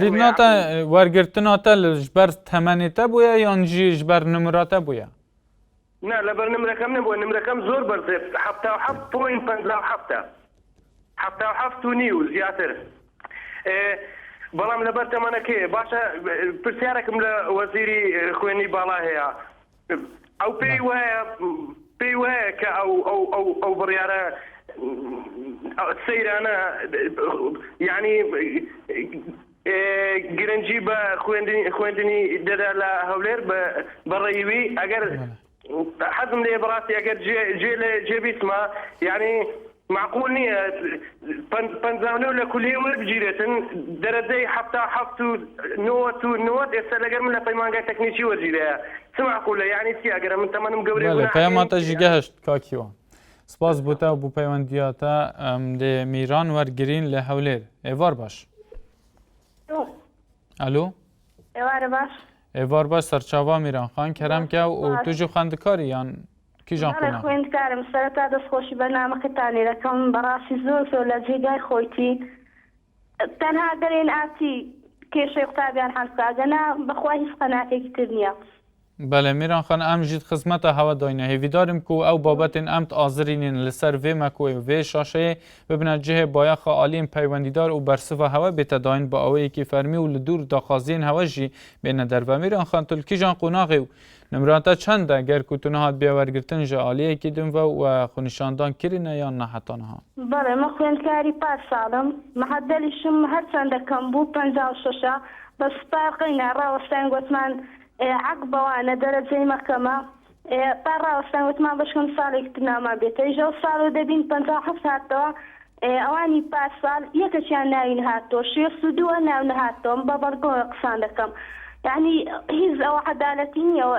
دیدناتە وەرگرتناتە ji ber temenê te bûye yan jî ji ber nimira te bûye نا لەبەر نمرەکەم نەبووە نمرەکەم زۆر بەرزێت 77.7 و نیو زیاتر بەڵام لەبەر تەمەنەکەی باشە پرسیارێکم لە وەزیری خوێنی باڵا هەیە ئەو پێی وایە کە ئەو بڕیارە سەیرانە یعنی گرنگی بە خوێندنی دەدا لە هەولێر بەڕێوی ئەگەر حەزم لێ بڕاستی ئەگەر جێبیستمە یعنی معقول نییە پەنجاونە لە کولیە وەربگیرێتن دەرەجەی 97 ئێستا لەگەر من لە پەیمانگای تەکنیکی وەرگیرەیە چ معقولە یعنی چی ئەگەر من تەمەنم گەورەیە پەیاماتەژی گەهشت کاکیوە سپاس بووتە بوو پەیوەندیاتە لێ میران وەرگرین لە هەولێر ئێوار باش ئەلۆ ئێوارە باش ئێوار باش سەرچاوا میرانخان کەرەمکە و توژی خوێندکاری یان کیژان قونا خوێندکارم سەرەتا دەستخۆشی بەرنامەکەتانی دەکەم بەڕاستی زۆر زۆر لە جێگای خۆیتی تەنها دەرێن ئاتی کێشەی قوتابیان هەڵساگەنا بەخوا هیچ قەناتێکی تر نییە بەڵێ میرانخان ئەم ژیت خزمەتە هەوە داینە هێویدارم ku ئەو بابەتên em ئازرînin li ser vê mekoyê vê şaşeyê bibine cihê bayaxa aliyên peywendîdar û bersiva hewe bête dayin bi awayekî fermî û li dûr daxwaziyên hewe jî bêne derve Mîranxan tu li kîjan qonaxê û nimrata çend e ger ku tu nehat bêya wergirtin ji aliyekî din ve we xunîşandan kirîne yan ne heta niha بەڵێ مە خوێندکاری 5 ساڵم مەحەدەلیشم هەر چەندەکەم بوو 56 بە سوپار قەینا ڕاوەستان گوتمان عقبەوانە دەرەجەی مەحکەمە تا ڕاوەستان وتمان بەشکم ساڵێک ناما بێتە ئیژە ساڵ و دەبین 57 هاتەوە ئەوانی پاش ساڵ یەکەشیان ناوی نهاتەوە 62 ناو نهاتەوە بە بەڵگەوە قسان دەکەم یعنی هیچ ئەوە عەدالەتی نییەوە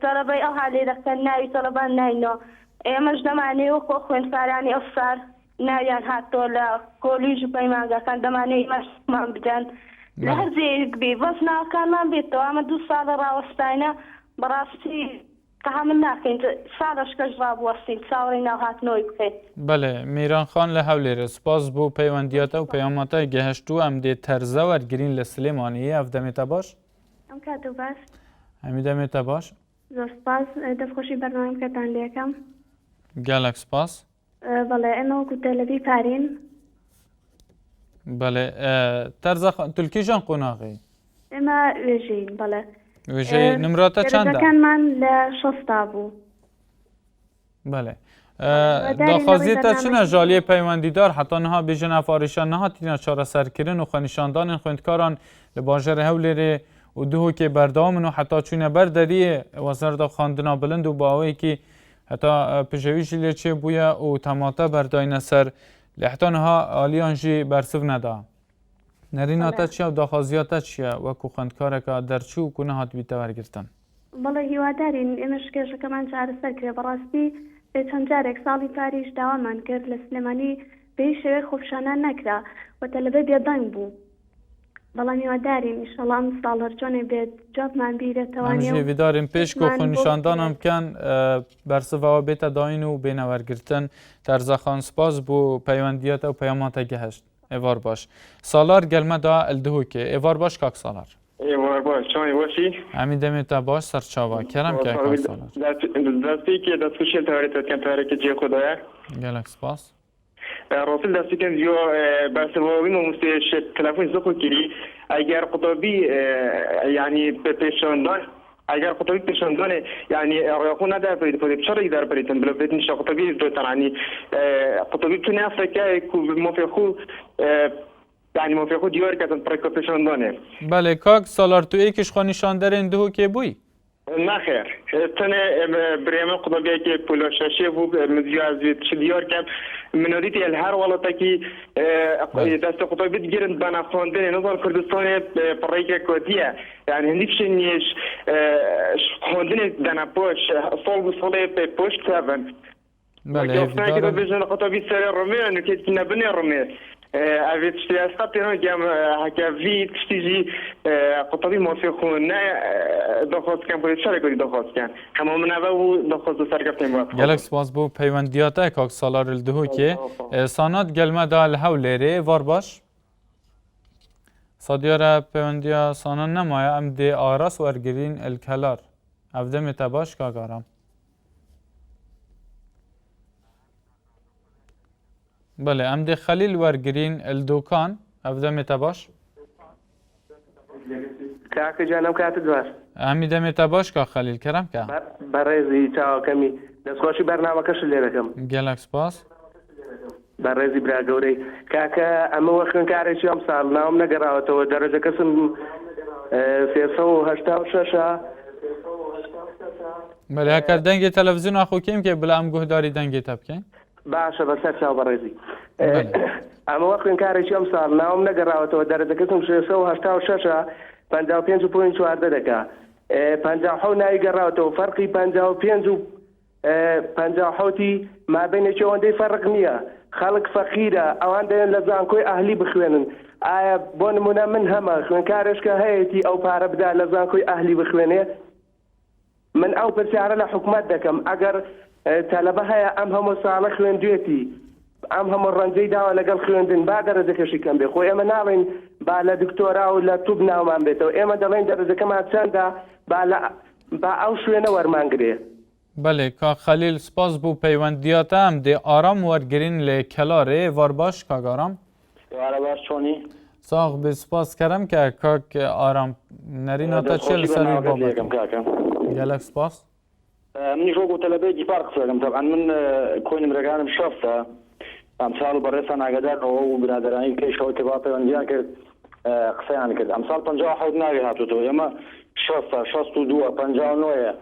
تەڵەبەی ئەو هالێ دەکەن ناوی تەڵەبان ناینەوە ئێمەش دەمانێ وەکو خوێندکارانی ئەو سار ناویان هاتەوە لە کۆلیژ و پەیمانگەکان دەمانێت مەشمان بدەن لە هەر جێیەک بێ بەس ناوەکانمان بێتەوە ئەمە 2 ساڵە ڕاوەستاینە بەڕاستی تەحمل ناکەین ساڵەشکەش ڕابوەستین چاوەڕێی ناو هاتنەوەی بکەیت. بەڵێ میرانخان لە هەولێرە سپاس بۆ پەیوەندیاتە و پەیامەتای گەهشتووە ئەم دێ تەرزە وەرگرین لە سلێمانیە ئەف دەمێتە باش؟ ئەم کاتە باش هەمی دەمێتە باش؟ زۆر سپاس دەستخۆشی بەرنامەکەتان لێ یەکەم. گەلێک سپاس. بەڵێ ئێمە وەکو تەلەڤی پارین. بەڵێ تەرزە تولکیژان قۆناغی؟ ئێمە وێژەین بەڵێ. وێژەی نمراتە چەندە؟ دەرەجەکانمان لە 6 بوو. بەڵێ داخوازیێتە چنە ژالیە پەیوەندیدار حتا نەها بێژن ئەفاریشان نەهاتینە چارەسەرکردن و خۆنیشاندانên خوێندکاران لە باژێرە هەولێرê û duhokê berdewam in û heta çûne ber deriyê wezarda xandina bilind û baweyekî heta pijewî jî lê çêbûye û temata berdayîne ser lê heta niha aliyan jî bersiv neda. Nerîna te çi ye û daxwaziya te çi ye wekû xwendkareka derçû û ku nehatibî te wergirtin? بەڵێ هیوادارین ئێمەش کێشەکەمان چارەسەر کرێ بەڕاستی چەند جارێک ساڵی پاریش داوامان کرد لە سلێمانی بەی شێوەی خۆپیشانان نەکرا و تەلەبە بێدەنگ بوو. بەڵام هیوادارین ئینشەڵڵا ئەم ساڵ هەرچۆنێ بێت جوابمان بیرێتەوە. هێویدارین پێشکۆ خۆنیشاندانان بکەن بەرسڤەوە بێتە داین و بێنە وەرگرتن. تەرزەخان سپاس بۆ پەیوەندیەتە و پەیاماتە گەهشت. ئێوار باش. سالار گەلمەدا ئەلدهۆکێ. ئێوار باش کاک سالار. ئێوار باش چۆنی وەشی؟ ئەمی دەمێتە باش سەرچاوە کەرەم کە کاک سالار. دەستێکی دەستخوشی تاریتەکەن تارێکی جێ خۆدایە. گەلێک سپاس. راسل دستیکن زیو برسوابین و مستش تلفن زخو کری اگر قطبی یعنی پیشاندان اگر قطبی پیشاندان یعنی رایخون نداره برید خودی چرا در بریدن بلا بدین شا قطبی دو ترانی قطبی تو نفرکه کو موفقو یعنی موفقو دیار کردن پرکو پیشاندانه. بله کاک سالار تو یکیش خانیشاندرین دو که بوی؟ نخیر تنه بريمه قضايا كي بولاشاشي بو مزيازيت شديار كم مناديتي الهر والله تاكي دست قطايا بتجيرن بنا خواندن نظر كردستان بريكا كوديا يعني هنديك شنيش خواندن دنا بوش صول بصولي بوش تابن بله يفتح كده بيجن قطايا سري الرمي انه كي نبني الرمي أبيت استياسات هنا جام هكذا تشتيجي قطبي موسيقون نا دخوست كان بودي شارك بودي دخوست كان هم من أول دخوست سرقة تيمور. جالك سپاس بو پیوندیاته کاک سالار الدهو که سانات گلمه دال هولری وار باش صدیاره پیوندیا سانان نمایه ام دی آراس ورگرین الکلار افده متباش کاگارم. بله ام دی خلیل ورگرین الدوکان افده متباش کاک جانم کات دواس امی دم متباش کا خلیل کرم که برزی چاو کمی دسخوشی برنامه کش لیرکم گلک سپاس برزی براگوری کاک اما وقت کاری شام سال نام نگرا تو درجه قسم 386 بله هکر دنگ تلویزیون اخو کیم که بلا ام گهداری دنگ تبکن باشا بس چاو برزی اما وقت کاری شام سال نام نگرا تو درجه قسم 386 55.4 دقیقه 50 نایگرا تو فرقی 55 ما بین چوندی فرق نیه خلق فقیره اوان دین لزانکوی اهلی بخوینن آیا بون منا من همه خوینکارش که هیتی او پاره بدا لزانکوی اهلی بخوینه من او پرسیاره لحکومت دکم اگر طلبه های ام همو ساله خویندویتی ام هم الرنجي داوا لقل خويندن بعد درجة شي كان بيخو اما ناوين بالا دكتوراه ولا توب ناو مان بيتو اما دلين درجة كما تساندا بالا با او شوينه ورمانگري بله کا خلیل سپاس بو پیوندیات هم دی آرام ورگرین لکلاره وارباش کاگارام وارباش چونی ساغ به سپاس کرم که کاک آرام نرینا تا چل سری بابت گلک سپاس مني فوق تلبيجي فرق فيهم طبعا من كون مرقان شفته امثال برسان اقدر او برادراني كي شو تباطي ونجان كرد قصيان كرد امثال 50 ناوي هاتو تو اما 60 62 59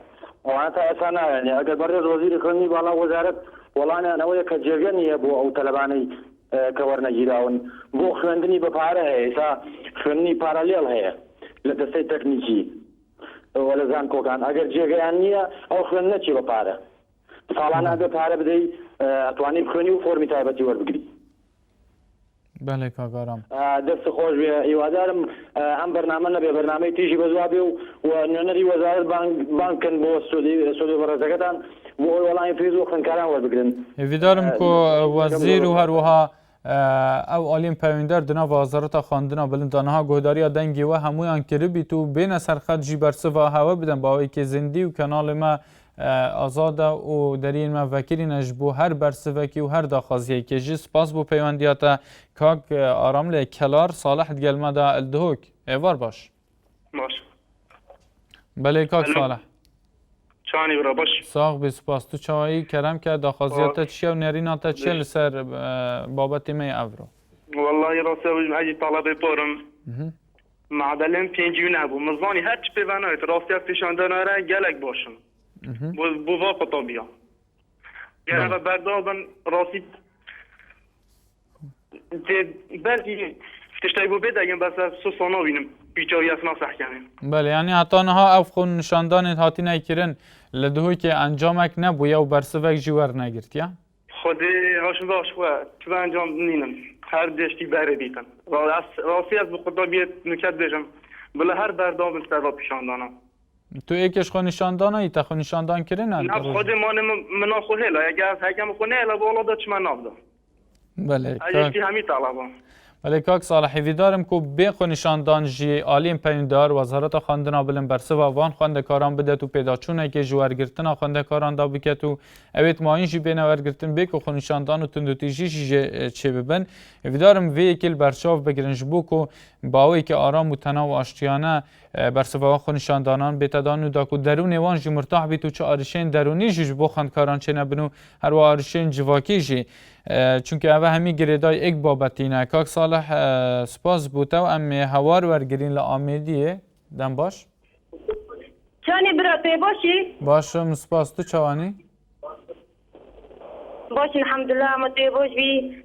وانە تا ئێستا نایێنێ ئەگەر بەڕێز وەزیری خوێندنی باڵا وەزارەت وەڵامیانەوەیە کە جێگە نییە بۆ ئەو تەلەبانەی کە وەرنەگیراون بۆ خوێندنی بە پارە هەیە ئێستا خوێندنی پارالێڵ هەیە لە دەستەی تەکنیکی وە لە زانکۆکان ئەگەر جێگەیان نییە ئەو خوێن نەچی بە پارە ساڵانە ئەگە پارە بدەی ئەتوانی بخوێنی و فۆرمی تایبەتی وەربگری. بەڵێ کاگارام دەست خۆش بێ هیوادارم ئەم بەرنامە نەبێ بەرنامەی تیژی بەزوا بێ و نوێنەری وەزارەت بانکن بۆ سۆدی بەڕێزەکەتان بۆ ئەوی وەڵامی فێز و خوێندکاران وەربگرن. هێویدارم کۆ وەزیر و هەروەها ئەو ئالین پەیوەنددار دنا وەزارەتە خواندنا بلندانەها گۆداریە دەنگی وە هەمویان کردبیت و بێنە سەرخەت جی بەرسڤ هەوە بدەن باوەیەکی زیندی و کەناڵی مە ئازادە و دەرین مە ڤەکرینەش بۆ هەر بەرسڤێکی و هەر داخوازیەکێژی سپاس بۆ پەیوەندیاتە کاک ئارام لێ کەلار ساڵح گەلمەدا ئەلدهۆک ئێوار باش باش بەلێ کاک ساڵح چانی برا باش ساغ بێ سپاس تو چاوایی کەرەم کە داخوازیەتە چیە و نێریناتە چیە لەسەر بابەتی مەی ئەڤرۆ والله ڕاستە ئەجی تەڵەبێ پۆرم معدەلێن پێنجی نەبوو مزمانی هەر چ پێوانەوێت ڕاستیا پیشاندانەرە gelek باشن بۆ وا قوتابیە گەرە بەردابن ڕاستی بەلکی تشتای بۆ بێدەگەن بەسەر سۆسۆ ناوینم پیچاوی ئەسنا سەحکەمێن بەڵێ ینی هەتانەها ئەو خۆ نیشاندانت هاتی نایکردن لە دهۆکێ ئەنجامێک نەبووە و بەرسڤێک ژی وەرنەگرتیە خودێ هاشم باش وە تو ئەنجام نینم هەر دێشتی بەرە دیتن ڕاستی ئەس بە قوتابیەت نکات بێژم بڵە هەر بەردابن سەر پیشاندانە تو یەکێش خۆ نیشاندانایی تا خۆ نیشاندانکردن خودێ مانە منا خۆ هێلا ئەگەر هەکەم خۆ نێلا بۆ وڵادا چمە نابدا بەڵێ ئەجێشتی هەمی تاڵابە بەڵێ کاک ساڵح هێویدارم کو بێ خۆ نیشاندان ژی ئالین پەیوەنددار وەزارەتە خواندنا بلن بەرسڤ وان خوێندەکاران بدەت و پێداچوونێکی ji وەرگرتنا خوێندەکاراندا بکەت و ئەوێت ماین jî بێنە وەرگرتن بێ ku xwe nîşandan û tundûtîjî jî çê bibin hêvîdarim vê yekî berçav bigirin ji bo ku bawekî aram û tena û aştiyane bersivava xwe nîşandanan bêtedan û da ku derûnê wan jî mirtah bît û çi arîşên derûnî jî ji bo xwendkaran çênebin û her wa arîşên civakî jî çunki ev hemî girêdayî ek babetîne kak Salih spas bû te em ê hewar wergirîn li Amêdiyê dem baş Çanê bira tê başî başim spas tu çawanî baş elhamdülillah me tê baş bî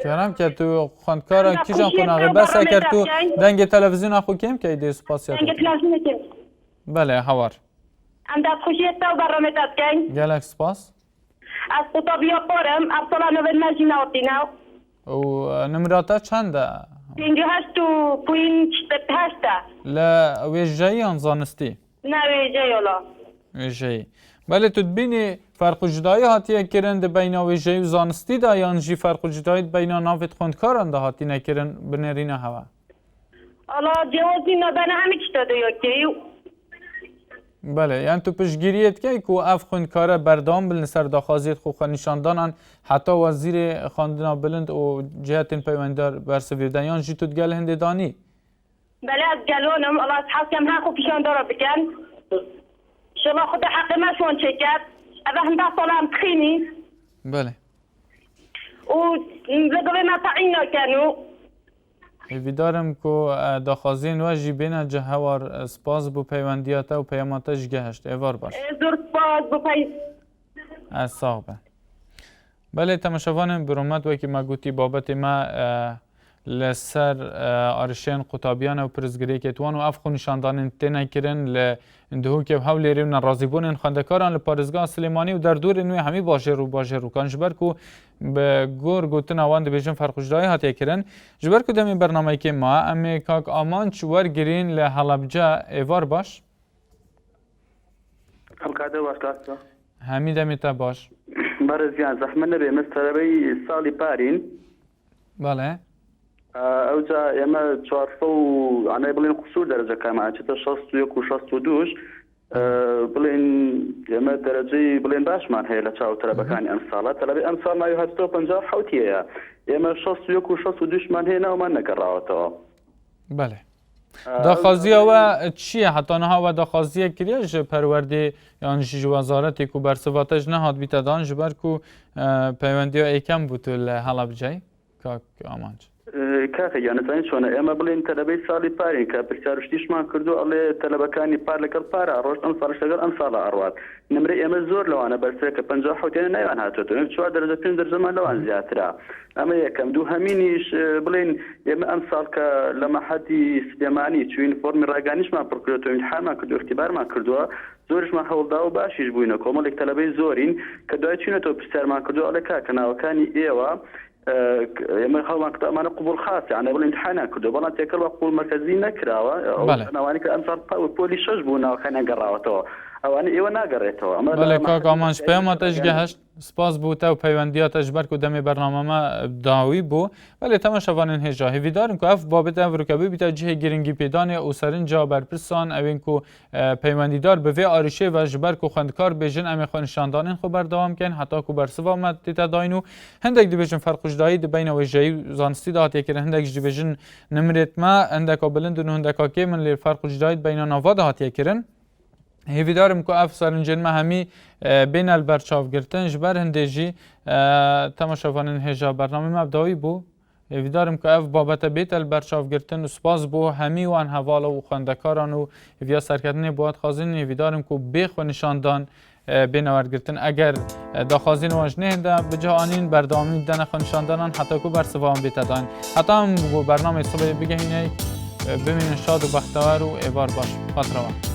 kerem ke tu xwendkaran kîjan qûnaxê besa ker tu dengê televîzyona xwe kêm key dê spasya belê hewar em destxuşiyê te û berramê te dikeyn gelek spas ez qutabiya xwarim ev sala navê me jî newtîne û nimra te çend e pêncî heşt û pûyîn heşt e li wêjeyî yan zanistî ne wêjeyî ola wêjeyî belê tu dibînî ferqûcdayî hatiye kirin di beyna wêjeyî û zanistî de yan jî ferqûcdayî di beyna navê xwendkaran de hatîne kirin binêrîne hewa ola cewazî me bene hemî tişta diyekî belê yan tu piştgiriyê dikey ku ev xwendkare berdam bilin ser daxwaziyê xwe xwe nîşandanan heta wezîrê xwendina bilind û cihetên peywendar bersivîrden yan jî tu digel hindê danî belê ez gelonim ola ez hezkem her xwe pîşandara bikin şila xwe de heqê me şwan çêket ev hinda sala em tixînî belê û li divê me teyîn nakin û hêvîdarim ku daxwaziyên we jî bêne ci hewar spas bû peywendiya te û peyama te ji geheşt êvar baş zor spas bû pey ez sağ be belê temeşevanên bi romet wekî me gotî babetê me li ser arîşên qutabiyan û pirzgirêkê wan û ev xwe nîşandanên têne kirin li dihûkê hewlêrê û nerazîbûnên xwendekaran li parêzgeha Silêmanî û derdorên wê hemî bajêr û bajarûkan ji ber ku bi gor gotina wan dibêjin ferqûcdayî hatiye kirin ji ber ku demê bernameyekê me em ê kak Amanç wergirîn li Helebce êvar baş Xelkade baş kasta hemî demê te baş Berezyan zehme nebê me serebeyî salî parîn belê ئەوجا ئێمە 400 و ئەنای بڵێن قوسور دەرەجەکەمە چێتە 61 و 62 بڵێن ئێمە دەرەجەی بڵێن باشمان هەیە لە چاو تەلەبەکانی ئەم ساڵە تەلەبی ئەم ساڵ ماوەی 1950 ئێمە 61 و 62مان هەیە ناومان نەگەڕاوەتەوە belê daxwaziya we çi ye hetaniha we daxwaziye kiriye ji perwerdê yan ji wezaretê ku bersiva te ji nehat bîte dan ji ber ku peywendiya êkem bû tu li Helebceyê kak Amanç کاکە یانەتوانین چۆنە ئێمە بڵێن تەلەبەی ساڵی پارین کە پرسیارشتیشمان کردو ئەڵێ تەلەبەکانی پار لەگەڵ پارە ڕۆژ ئەم ساڵش لەگەڵ ئەم ساڵە ئەڕوات نمرە ئێمە زۆر لەوانە بەرسێ کە 50 نەیوان هاتوێتەوە 4 دەرەجە 5 دەرەجەمان لەوان زیاترا ئەمە یەکەم دوو هەمینیش بڵێن ئێمە ئەم ساڵ کە لە مەحەدی سلێمانی چوین فۆرمی ڕاگانیشمان پڕکردوەوە ئیمتحانمان کردو اختیبارمان کردووە زۆرشمان هەوڵدا و باشیش بووینە کۆمەڵێک تەلەبەی زۆرین کە دوای چوینەتەوە پرسیارمان کردو ئەڵێ کاکە ناوەکانی ئێوە ئێمە هەڵمان کردو ئەمانە قبول خاص یانە بڵێن امتحانیان کردو بەڵام تێکەڵ بە قبول مەرکەزی نەکراوە ناوانی کە ئەم ساڵ پۆلی 6 بوو ناوەکانیان گەڕاوەتەوە ئەوانە ئێوە ناگەڕێتەوە بەڵێ کاک ئامان سپەیەمە تەشگەهشت سپاس بوو تە و پەیوەندیاتەش بەرک و دەمێ بەرنامەمە داوی بوو بەڵێ تەماشەوانین هێژا هیویدارم کو ئەف بابەتە ئەڤروکەبی بیتە جهێ گرنگی پێدانێ و سەرنجا بەرپرسان ئەوێن کو پەیوەندیدار بەvê ئاریشێ و ji ber ku xwendikar bêjin em ê xwe nişandanên xwe berdewam bikin heta ku bersiva me tête dayin û hindek dibêjin ferxûjdayî di beyna wêjeyî zanistî de hatiye kirin hindek ji dibêjin nimrêt me hindeka bilind û hindeka kêm lê ferxûjdayî beyna nava de hatiye kirin هیویدارم که اف سرنجین ما همی بین البرچاو گرتن جبر هنده جی تماشاوانین هجا برنامه مبدایی بو هیویدارم که اف بابت بیت البرچاو گرتن و سپاس بو همی وان حوالا و خواندکاران و هیویا سرکتنی بواد خازین هیویدارم که بیخ و نشاندان بینوار گرتن اگر داخازین واج نهنده بجا آنین بردامی دن خونشاندانان حتی که برسوام بیت دان حتی هم برنامه صبح بگهینه ببینین شاد و بختور و ایوار باش خاطروا